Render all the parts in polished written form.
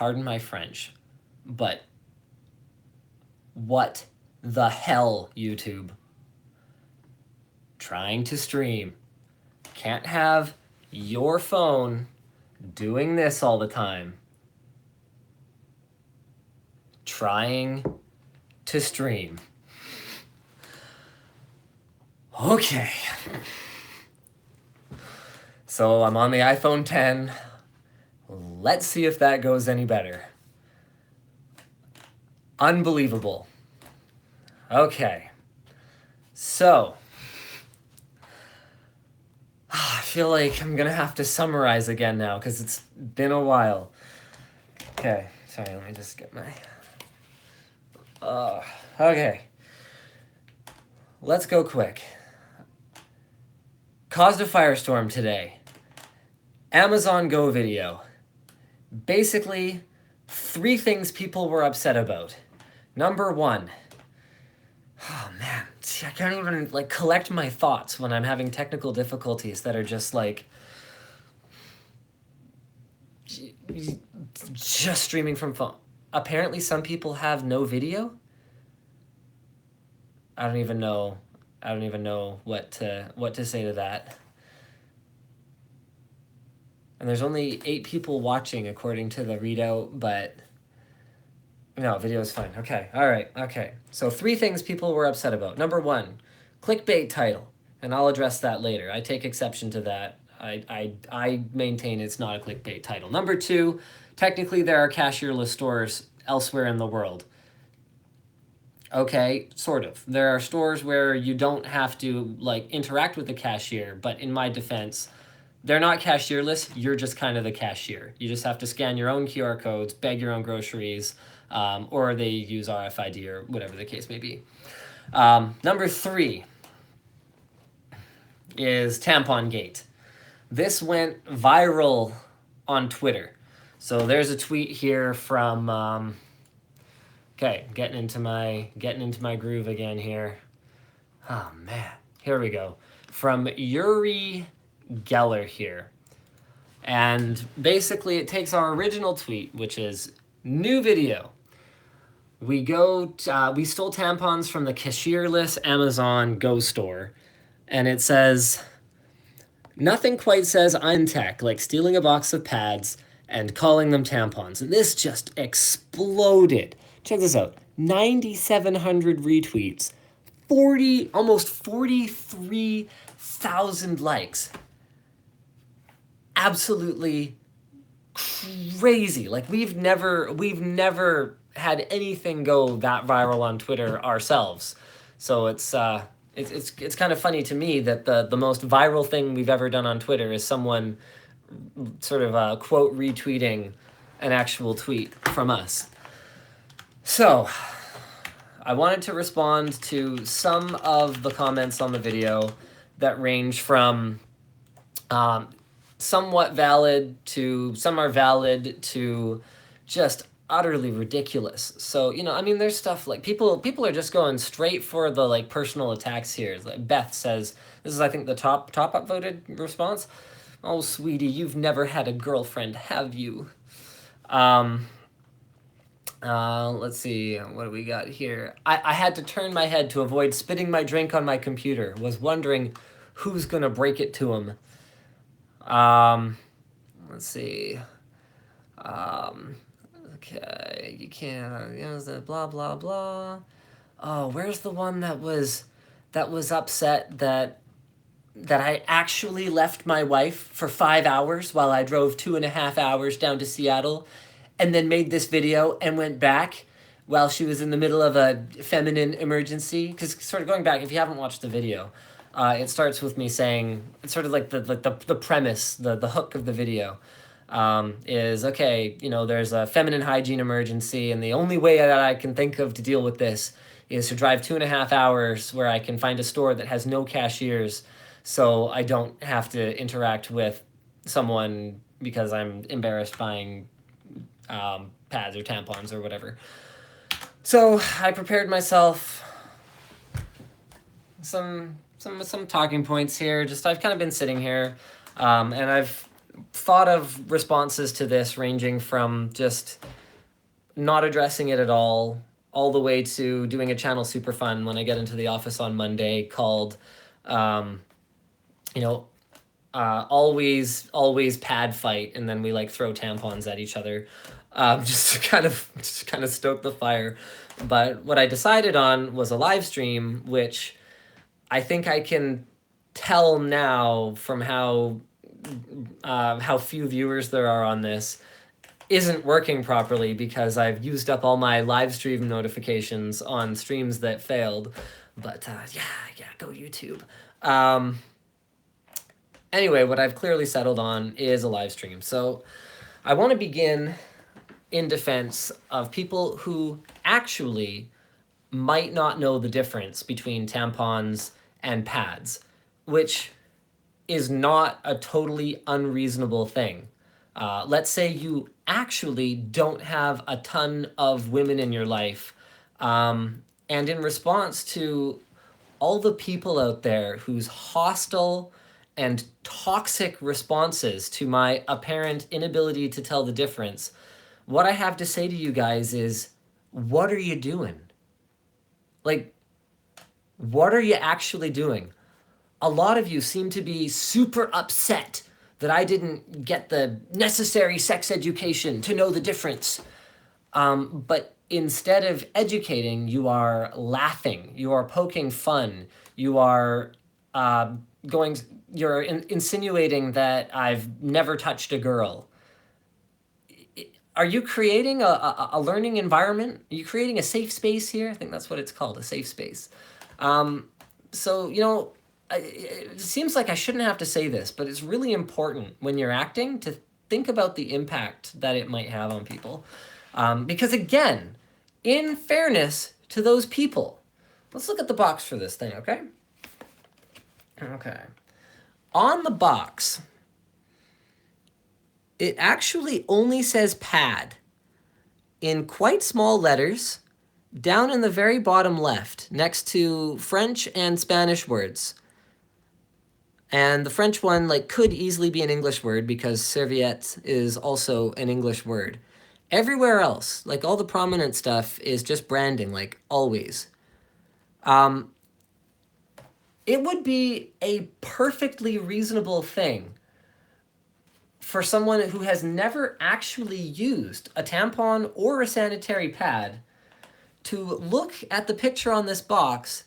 pardon my French, but what the hell, YouTube? Trying to stream. Can't have your phone doing this all the time. Trying to stream. Okay. So I'm on the iPhone 10. Let's see if that goes any better. Unbelievable. Okay. So, I feel like I'm gonna have to summarize again now because it's been a while. Okay, sorry, let me just get my... okay. Let's go quick. Caused a firestorm today. Amazon Go video. Basically, 3 things people were upset about. Number 1. Oh man, see, I can't even collect my thoughts when I'm having technical difficulties that are just just streaming from phone. Apparently some people have no video. I don't even know what to say to that. And there's only 8 people watching according to the readout, but no, video is fine. Okay, all right, okay. So 3 things people were upset about. Number 1, clickbait title, and I'll address that later. I take exception to that. I maintain it's not a clickbait title. Number 2, technically there are cashierless stores elsewhere in the world. Okay, sort of. There are stores where you don't have to interact with the cashier, but in my defense, they're not cashierless. You're just kind of the cashier. You just have to scan your own QR codes, bag your own groceries, or they use RFID or whatever the case may be. Number 3 is Tampon Gate. This went viral on Twitter. So there's a tweet here from... okay, getting into my groove again here. Oh man, here we go. From Yuri Geller here. And basically it takes our original tweet, which is new video. We stole tampons from the cashierless Amazon Go store. And it says, nothing quite says I'm tech like stealing a box of pads and calling them tampons. And this just exploded. Check this out. 9,700 retweets. Almost 43,000 likes. Absolutely crazy. We've never had anything go that viral on Twitter ourselves. So it's kind of funny to me that the most viral thing we've ever done on Twitter is someone sort of quote retweeting an actual tweet from us. So, I wanted to respond to some of the comments on the video that range from somewhat valid to some are valid to just utterly ridiculous. So, there's stuff people are just going straight for the personal attacks here. Beth says, this is I think the top upvoted response. Oh, sweetie, you've never had a girlfriend, have you? Let's see, what do we got here? I had to turn my head to avoid spitting my drink on my computer. Was wondering who's gonna break it to him. Let's see. Okay, you can't, blah, blah, blah. Oh, where's the one that was upset that I actually left my wife for 5 hours while I drove 2.5 hours down to Seattle and then made this video and went back while she was in the middle of a feminine emergency? Because sort of going back, if you haven't watched the video, it starts with me saying, it's sort of like the premise, the hook of the video, is, okay, there's a feminine hygiene emergency, and the only way that I can think of to deal with this is to drive 2.5 hours where I can find a store that has no cashiers, so I don't have to interact with someone because I'm embarrassed buying pads or tampons or whatever. So I prepared myself some talking points here. I've kind of been sitting here, and I've thought of responses to this ranging from just not addressing it at all the way to doing a channel super fun when I get into the office on Monday called, um, you know, always pad fight, and then we like throw tampons at each other, just to kind of stoke the fire. But what I decided on was a live stream, which I think I can tell now from how few viewers there are on this isn't working properly because I've used up all my live stream notifications on streams that failed. But yeah, go YouTube. Anyway, what I've clearly settled on is a live stream. So I want to begin in defense of people who actually might not know the difference between tampons and pads, which is not a totally unreasonable thing. Let's say you actually don't have a ton of women in your life, and in response to all the people out there whose hostile and toxic responses to my apparent inability to tell the difference, what I have to say to you guys is, what are you doing? Like, what are you actually doing? A lot of you seem to be super upset that I didn't get the necessary sex education to know the difference. But instead of educating, you are laughing, you are poking fun, you are you're insinuating that I've never touched a girl. Are you creating a learning environment? Are you creating a safe space here? I think that's what it's called, a safe space. So, it seems like I shouldn't have to say this, but it's really important when you're acting to think about the impact that it might have on people. Because again, in fairness to those people, let's look at the box for this thing, okay? Okay. On the box, it actually only says pad in quite small letters down in the very bottom left next to French and Spanish words. And the French one could easily be an English word because serviette is also an English word. Everywhere else, all the prominent stuff, is just branding, always. It would be a perfectly reasonable thing for someone who has never actually used a tampon or a sanitary pad to look at the picture on this box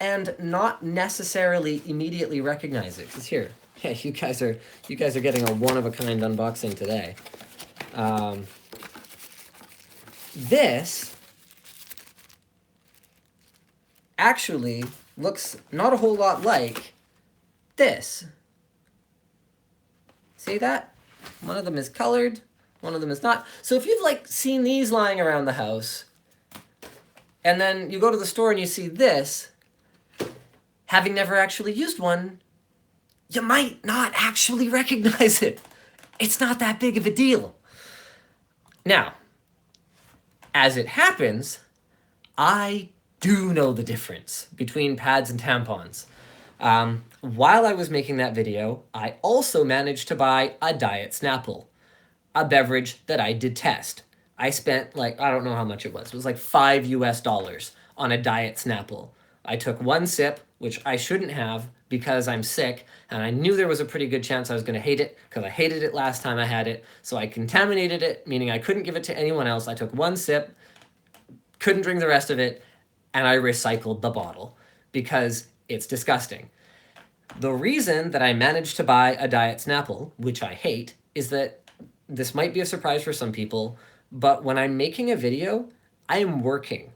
and not necessarily immediately recognize it. Because here, yeah, you guys are getting a one-of-a-kind unboxing today. This actually looks not a whole lot like this. See that? One of them is colored, one of them is not. So if you've seen these lying around the house, and then you go to the store and you see this, having never actually used one, you might not actually recognize it. It's not that big of a deal. Now, as it happens, I do know the difference between pads and tampons. While I was making that video, I also managed to buy a Diet Snapple, a beverage that I detest. I spent I don't know how much it was. It was $5 US on a Diet Snapple. I took one sip, which I shouldn't have because I'm sick, and I knew there was a pretty good chance I was going to hate it because I hated it last time I had it. So I contaminated it, meaning I couldn't give it to anyone else. I took one sip, couldn't drink the rest of it, and I recycled the bottle because it's disgusting. The reason that I managed to buy a Diet Snapple, which I hate, is that this might be a surprise for some people, but when I'm making a video, I am working.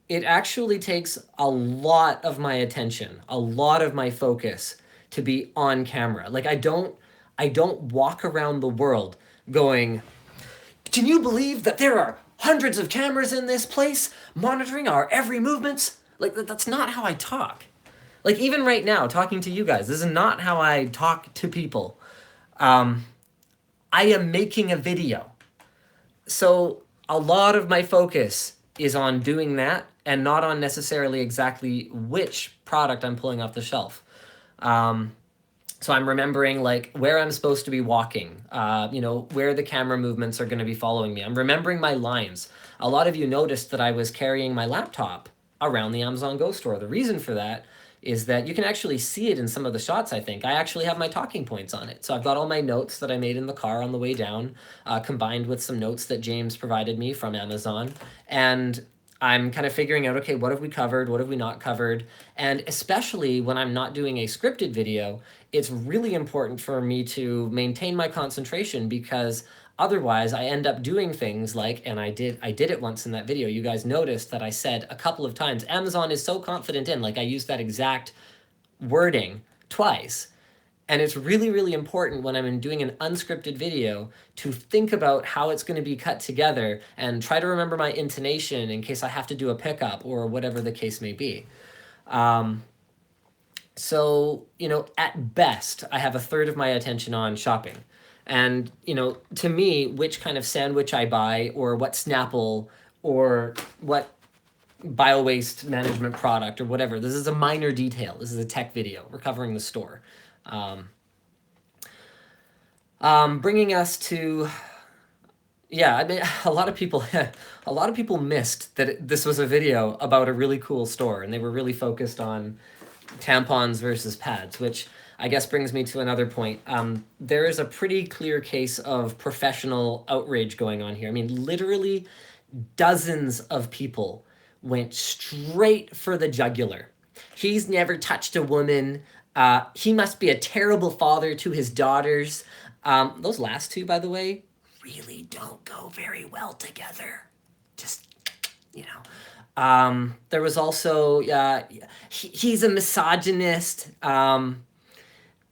It actually takes a lot of my attention, a lot of my focus to be on camera. I don't walk around the world going, can you believe that there are hundreds of cameras in this place monitoring our every movements? That's not how I talk. Even right now, talking to you guys, this is not how I talk to people. I am making a video. So a lot of my focus is on doing that and not on necessarily exactly which product I'm pulling off the shelf. So I'm remembering like where I'm supposed to be walking, where the camera movements are going to be following me. I'm remembering my lines. A lot of you noticed that I was carrying my laptop around the Amazon Go store. The reason for that is that you can actually see it in some of the shots, I think. I actually have my talking points on it. So I've got all my notes that I made in the car on the way down, combined with some notes that James provided me from Amazon. And I'm kind of figuring out, okay, what have we covered? What have we not covered? And especially when I'm not doing a scripted video, it's really important for me to maintain my concentration, because otherwise I end up doing things like, and I did it once in that video. You guys noticed that I said a couple of times, Amazon is so confident in, like I used that exact wording twice. And it's really, really important when I'm doing an unscripted video to think about how it's going to be cut together and try to remember my intonation in case I have to do a pickup or whatever the case may be. So, at best, I have a third of my attention on shopping. And, to me, which kind of sandwich I buy, or what Snapple, or what bio-waste management product, or whatever, this is a minor detail. This is a tech video. We're covering the store. Bringing us to, yeah, I mean, a lot of people missed that this was a video about a really cool store, and they were really focused on tampons versus pads, which I guess brings me to another point. There is a pretty clear case of professional outrage going on here. I mean, literally dozens of people went straight for the jugular. He's never touched a woman. He must be a terrible father to his daughters. Those last two, by the way, really don't go very well together. Just, there was also, he's a misogynist,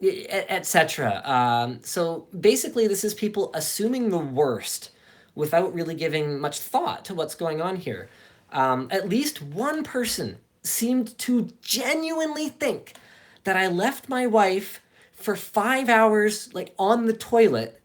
etc. So basically, this is people assuming the worst without really giving much thought to what's going on here. At least one person seemed to genuinely think that I left my wife for 5 hours, like on the toilet,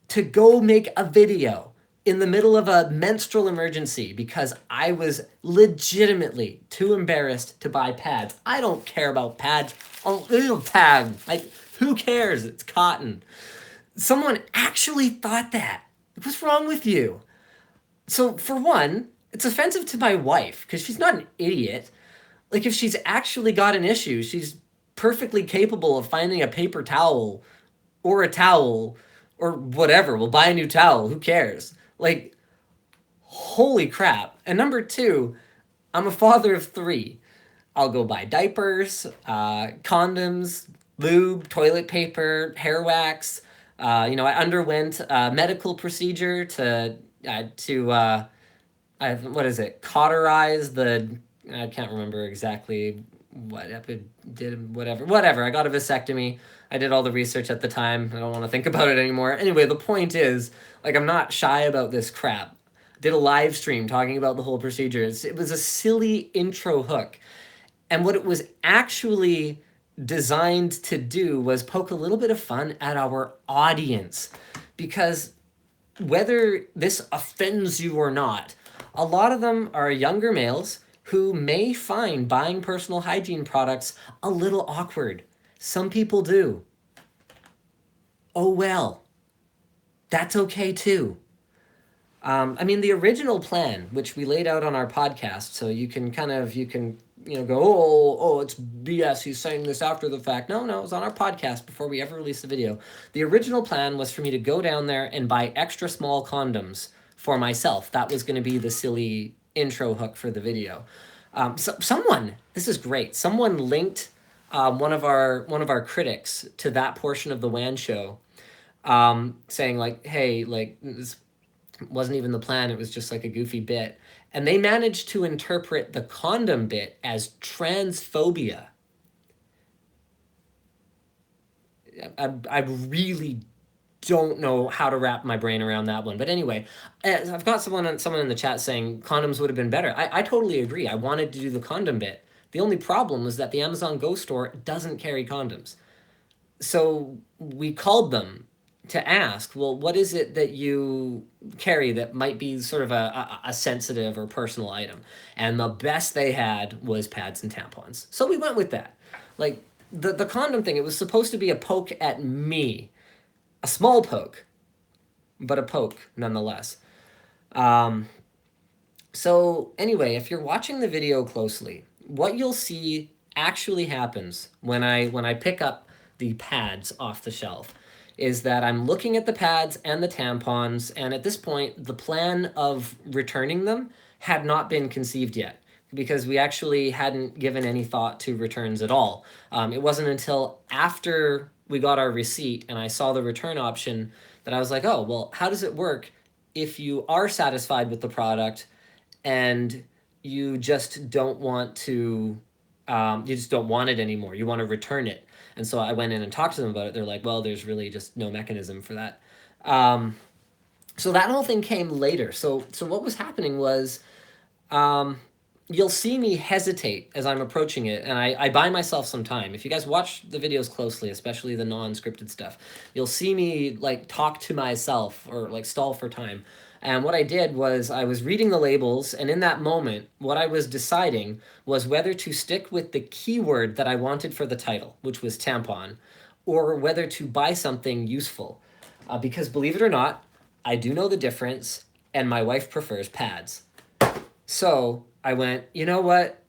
to go make a video in the middle of a menstrual emergency because I was legitimately too embarrassed to buy pads. I don't care about pads. Oh, little pad. Like, who cares? It's cotton. Someone actually thought that. What's wrong with you? So, for one, it's offensive to my wife because she's not an idiot. Like, if she's actually got an issue, she's perfectly capable of finding a paper towel or a towel or whatever. We'll buy a new towel. Who cares? Like, holy crap. And number two, I'm a father of 3. I'll go buy diapers, condoms, lube, toilet paper, hair wax. I underwent a medical procedure to what is it? Cauterize the, I can't remember exactly what did, whatever. I got a vasectomy. I did all the research at the time. I don't want to think about it anymore. Anyway, the point is, like, I'm not shy about this crap. Did a live stream talking about the whole procedure. It was a silly intro hook. And what it was actually designed to do was poke a little bit of fun at our audience. Because whether this offends you or not, a lot of them are younger males who may find buying personal hygiene products a little awkward. Some people do. Oh well. That's okay too. The original plan, which we laid out on our podcast, so you can go, oh, it's BS, he's saying this after the fact. No, it was on our podcast before we ever released the video. The original plan was for me to go down there and buy extra small condoms for myself. That was going to be the silly intro hook for the video. Someone, this is great, someone linked one of our critics to that portion of the WAN show, saying like, hey, like, this wasn't even the plan, it was just like a goofy bit. And they managed to interpret the condom bit as transphobia. I really don't know how to wrap my brain around that one. But anyway, I've got someone in the chat saying condoms would have been better. I totally agree. I wanted to do the condom bit. The only problem was that the Amazon Go store doesn't carry condoms. So we called them to ask, well, what is it that you carry that might be sort of a sensitive or personal item? And the best they had was pads and tampons. So we went with that. Like, the condom thing, it was supposed to be a poke at me, a small poke, but a poke nonetheless. Um, so anyway, if you're watching the video closely, what you'll see actually happens when I pick up the pads off the shelf is that I'm looking at the pads and the tampons, and at this point, the plan of returning them had not been conceived yet because we actually hadn't given any thought to returns at all. It wasn't until after we got our receipt and I saw the return option that I was like, oh, well, how does it work if you are satisfied with the product and you just don't want to you just don't want it anymore, you want to return it. And so I went in and talked to them about it. They're like, well, there's really just no mechanism for that. So that whole thing came later. So what was happening was, um, you'll see me hesitate as I'm approaching it, and I buy myself some time. If you guys watch the videos closely, especially the non-scripted stuff, you'll see me like talk to myself or like stall for time. And what I did was I was reading the labels, and in that moment, what I was deciding was whether to stick with the keyword that I wanted for the title, which was tampon, or whether to buy something useful. Because believe it or not, I do know the difference, and my wife prefers pads. So I went, you know what?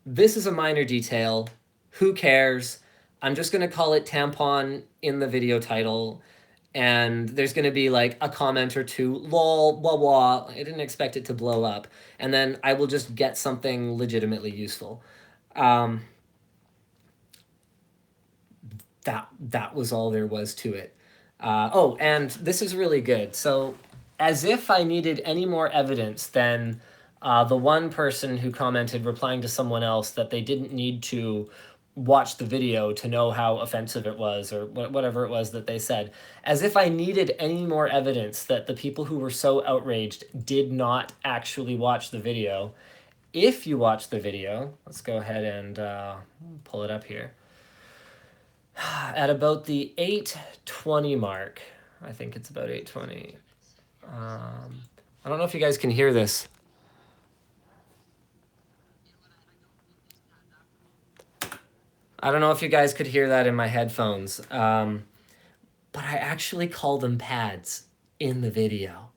This is a minor detail. Who cares? I'm just going to call it tampon in the video title. And there's going to be like a comment or two, lol, blah, blah. I didn't expect it to blow up. And then I will just get something legitimately useful. Um, that was all there was to it. Oh, and this is really good. So, as if I needed any more evidence than the one person who commented replying to someone else that they didn't need to watch the video to know how offensive it was or whatever it was that they said. As if I needed any more evidence that the people who were so outraged did not actually watch the video. If you watch the video, let's go ahead and pull it up here. At about the 8:20 mark, I think it's about 8:20. I don't know if you guys can hear this. I don't know if you guys could hear that in my headphones, but I actually call them pads in the video.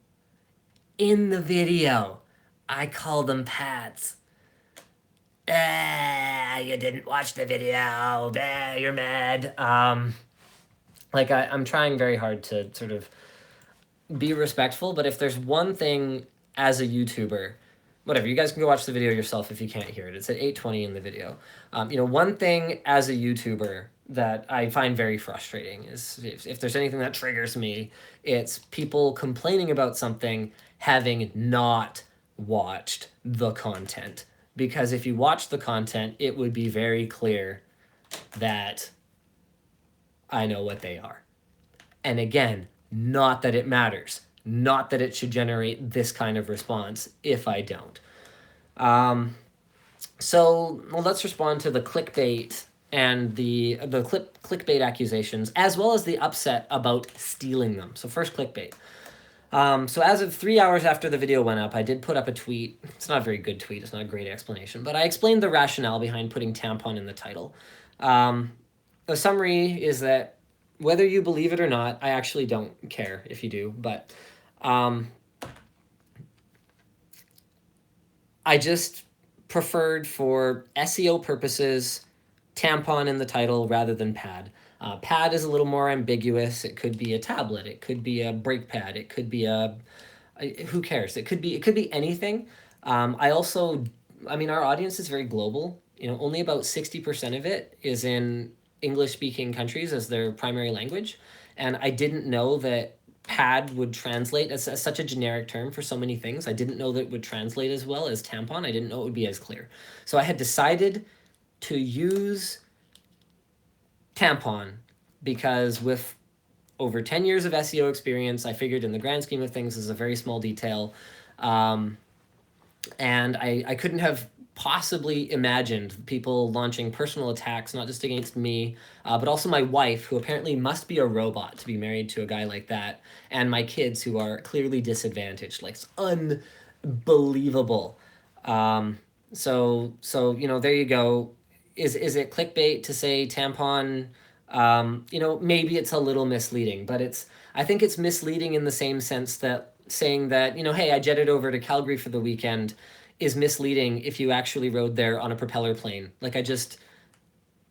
In the video, I call them pads. You didn't watch the video. You're mad. I'm trying very hard to sort of be respectful, but if there's one thing as a YouTuber, whatever, you guys can go watch the video yourself if you can't hear it. It's at 8:20 in the video. One thing as a YouTuber that I find very frustrating is if there's anything that triggers me, it's people complaining about something having not watched the content. Because if you watch the content, it would be very clear that I know what they are. And again, not that it matters, not that it should generate this kind of response if I don't. Well, let's respond to the clickbait and the clickbait accusations, as well as the upset about stealing them. So first, clickbait. So as of 3 hours after the video went up, I did put up a tweet. It's not a very good tweet. It's not a great explanation, but I explained the rationale behind putting tampon in the title. The summary is that whether you believe it or not, I actually don't care if you do, but I just preferred for SEO purposes tampon in the title rather than pad. Pad is a little more ambiguous. It could be a tablet. It could be a brake pad. It could be who cares? It could be anything. I mean, our audience is very global. Only about 60% of it is in English-speaking countries as their primary language, and I didn't know that pad would translate as such a generic term for so many things. I didn't know that it would translate as well as tampon. I didn't know it would be as clear. So I had decided to use tampon because with over 10 years of SEO experience, I figured in the grand scheme of things, this is a very small detail. And I couldn't have possibly imagined people launching personal attacks, not just against me, but also my wife, who apparently must be a robot to be married to a guy like that, and my kids, who are clearly disadvantaged. Like, it's unbelievable. So there you go. is it clickbait to say tampon? Maybe it's a little misleading, but I think it's misleading in the same sense that saying that, hey, I jetted over to Calgary for the weekend is misleading if you actually rode there on a propeller plane. Like, I just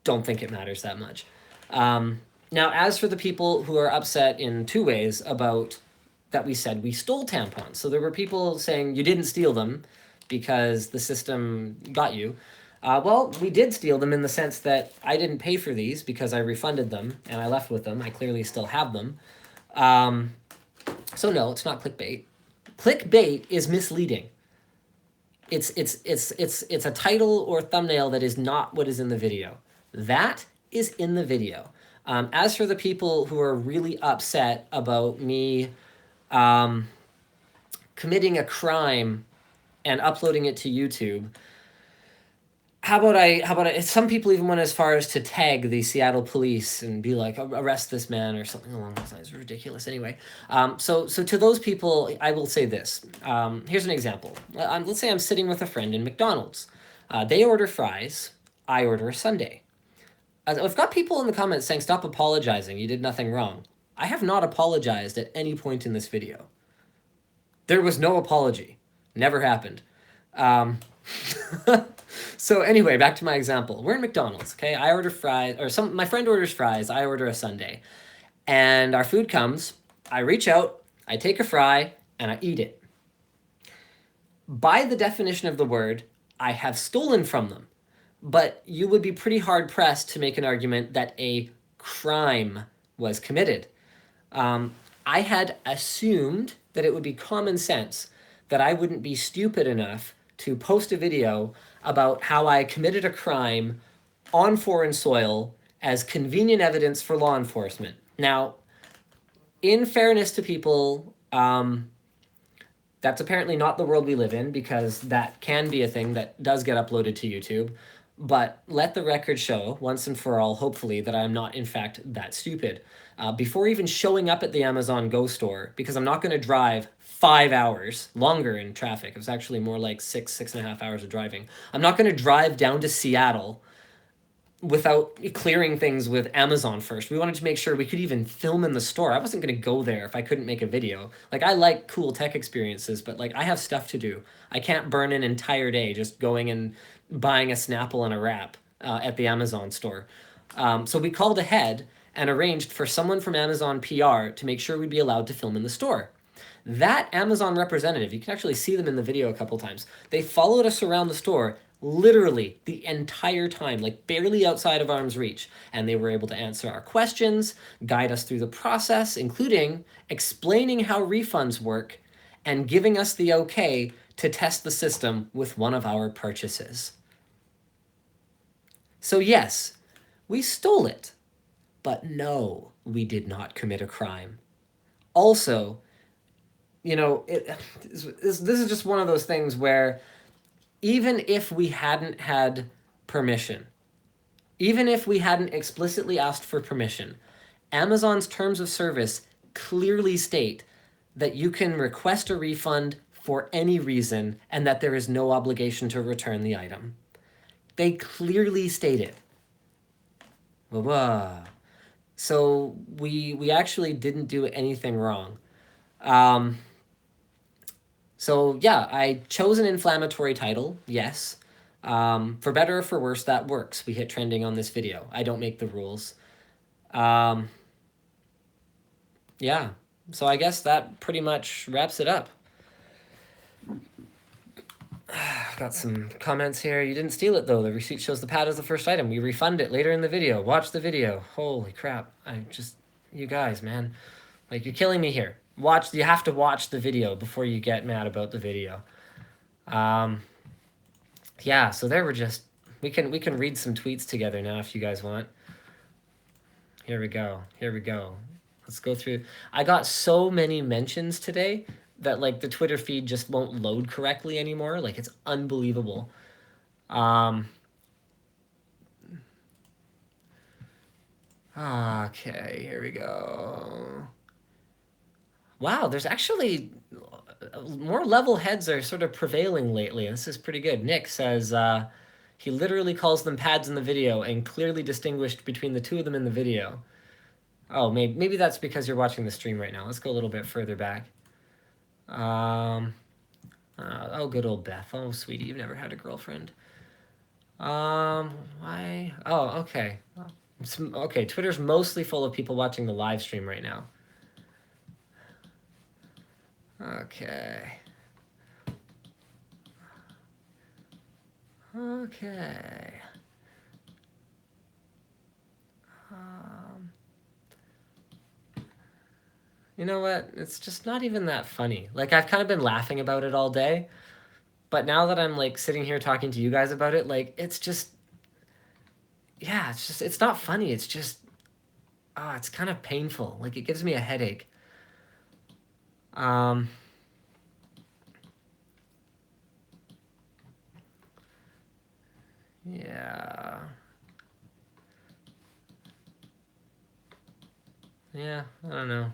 don't think it matters that much. Now, as for the people who are upset in two ways about that we said we stole tampons. So there were people saying you didn't steal them because the system got you. Well, we did steal them in the sense that I didn't pay for these because I refunded them and I left with them. I clearly still have them. So no, it's not clickbait. Clickbait is misleading. It's a title or thumbnail that is not what is in the video. That is in the video. As for the people who are really upset about me committing a crime and uploading it to YouTube, how about I some people even went as far as to tag the Seattle police and be like, arrest this man or something along those lines. Ridiculous. Anyway, so to those people, I will say this. Here's an example. Let's say I'm sitting with a friend in McDonald's. They order fries. I order a sundae. I've got people in the comments saying, stop apologizing. You did nothing wrong. I have not apologized at any point in this video. There was no apology. Never happened. So anyway, back to my example. We're in McDonald's, okay? I order fries, or my friend orders fries, I order a sundae. And our food comes, I reach out, I take a fry, and I eat it. By the definition of the word, I have stolen from them. But you would be pretty hard-pressed to make an argument that a crime was committed. I had assumed that it would be common sense that I wouldn't be stupid enough to post a video about how I committed a crime on foreign soil as convenient evidence for law enforcement. Now, in fairness to people, that's apparently not the world we live in, because that can be a thing that does get uploaded to YouTube. But let the record show, once and for all, hopefully, that I'm not, in fact, that stupid. Before even showing up at the Amazon Go store, because I'm not going to drive 5 hours longer in traffic. It was actually more like 6.5 hours of driving. I'm not going to drive down to Seattle without clearing things with Amazon first. We wanted to make sure we could even film in the store. I wasn't going to go there if I couldn't make a video. Like, I like cool tech experiences, but like, I have stuff to do. I can't burn an entire day just going and buying a Snapple and a wrap at the Amazon store. So we called ahead and arranged for someone from Amazon PR to make sure we'd be allowed to film in the store. That Amazon representative, you can actually see them in the video a couple times, they followed us around the store literally the entire time, like barely outside of arm's reach. And they were able to answer our questions, guide us through the process, including explaining how refunds work and giving us the okay to test the system with one of our purchases. So yes, we stole it, but no, we did not commit a crime. Also, this is just one of those things where even if we hadn't had permission, even if we hadn't explicitly asked for permission, Amazon's terms of service clearly state that you can request a refund for any reason and that there is no obligation to return the item. They clearly state it. So we actually didn't do anything wrong. So yeah, I chose an inflammatory title, yes. For better or for worse, that works. We hit trending on this video. I don't make the rules. Yeah, so I guess that pretty much wraps it up. Got some comments here. You didn't steal it though. The receipt shows the pad as the first item. We refund it later in the video. Watch the video. Holy crap. You guys, man. Like, you're killing me here. You have to watch the video before you get mad about the video. Yeah, so there were just, we can read some tweets together now if you guys want. Here we go. Let's go through. I got so many mentions today that like the Twitter feed just won't load correctly anymore. Like, it's unbelievable. Okay, here we go. Wow, there's actually more level heads are sort of prevailing lately. This is pretty good. Nick says, He literally calls them pads in the video and clearly distinguished between the two of them in the video. Oh, maybe that's because you're watching the stream right now. Let's go a little bit further back. Oh, good old Beth. Oh, sweetie, you've never had a girlfriend. Why? Oh, okay. Okay, Twitter's mostly full of people watching the live stream right now. Okay. Okay. You know what? It's just not even that funny. Like, I've kind of been laughing about it all day, but now that I'm like sitting here talking to you guys about it, like, it's just, yeah, it's not funny. It's just, it's kind of painful. Like, it gives me a headache. Yeah. Yeah, I don't know.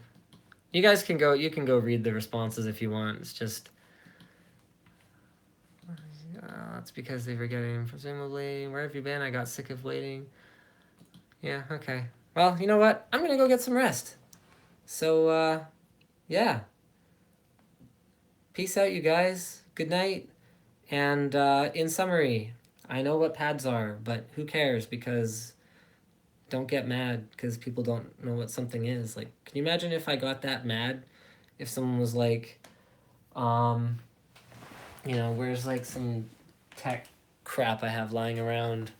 You guys can go, you can go read the responses if you want. It's just, it's because they were getting, presumably, where have you been? I got sick of waiting. Yeah, okay. Well, you know what? I'm gonna go get some rest. So, yeah. Peace out, you guys. Good night. And in summary, I know what pads are, but who cares? Because don't get mad because people don't know what something is. Like, can you imagine if I got that mad if someone was like, where's like some tech crap I have lying around?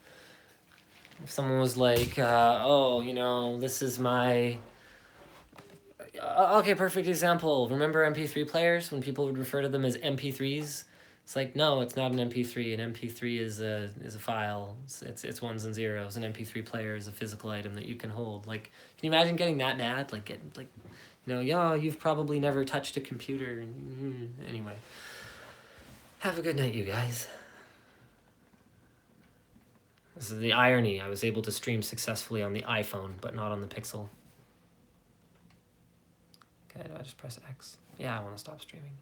If someone was like, this is my. Okay, perfect example. Remember MP3 players when people would refer to them as MP3s? It's like, no, it's not an MP3. An MP3 is a file. It's ones and zeros. An MP3 player is a physical item that you can hold. Like, can you imagine getting that mad? Like, you've probably never touched a computer. Anyway, have a good night, you guys. This is the irony. I was able to stream successfully on the iPhone, but not on the Pixel. Okay, do I just press X? Yeah, I want to stop streaming.